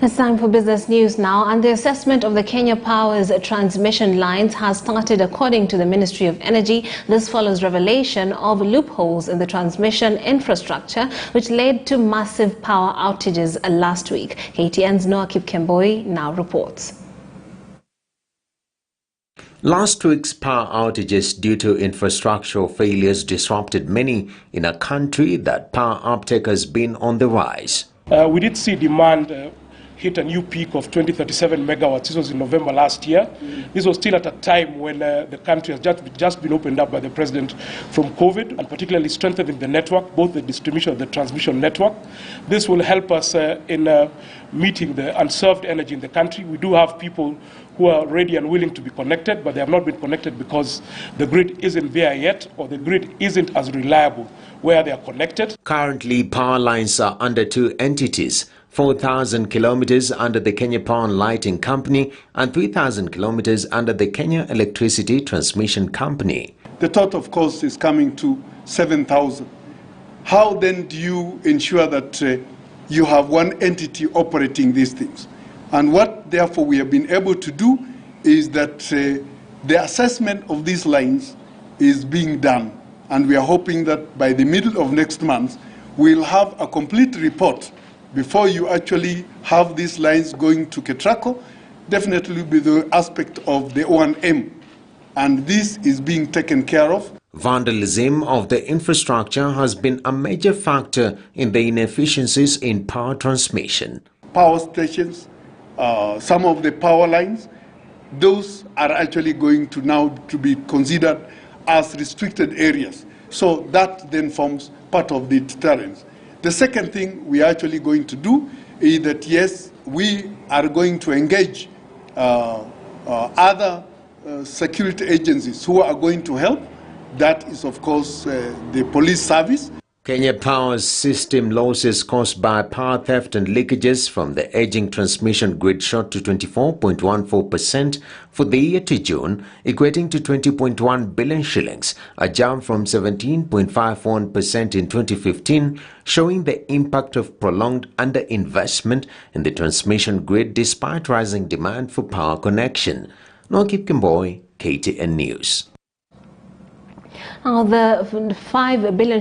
It's time for business news now, and the assessment of the Kenya Power's transmission lines has started according to the Ministry of Energy. This follows revelation of loopholes in the transmission infrastructure which led to massive power outages last week. KTN's Noah Kipkemboi now reports. Last week's power outages due to infrastructural failures disrupted many in a country that power uptake has been on the rise. We did see demand hit a new peak of 2037 megawatts. This was in November last year. This was still at a time when the country has just been opened up by the president from COVID, and particularly strengthening the network, both the distribution and the transmission network. This will help us in meeting the unserved energy in the country. We do have people who are ready and willing to be connected, but they have not been connected because the grid isn't there yet, or the grid isn't as reliable where they are connected. Currently, power lines are under two entities: 4,000 kilometers under the Kenya Power and Lighting Company and 3,000 kilometers under the Kenya Electricity Transmission Company. The total, of course, is coming to 7,000. How then do you ensure that you have one entity operating these things? And what, therefore, we have been able to do is that the assessment of these lines is being done. And we are hoping that by the middle of next month, we'll have a complete report before you actually have these lines going to Ketrako, definitely with the aspect of the O&M. And this is being taken care of. Vandalism of the infrastructure has been a major factor in the inefficiencies in power transmission. Power stations, some of the power lines, those are actually going to now to be considered as restricted areas. So that then forms part of the deterrence. The second thing we are actually going to do is that, yes, we are going to engage other security agencies who are going to help. That is, of course, the police service. Kenya Power's system losses caused by power theft and leakages from the aging transmission grid shot to 24.14% for the year to June, equating to 20.1 billion shillings, a jump from 17.51% in 2015, showing the impact of prolonged underinvestment in the transmission grid despite rising demand for power connection. Noah Kipkemboi, KTN News. Now, the 5 billion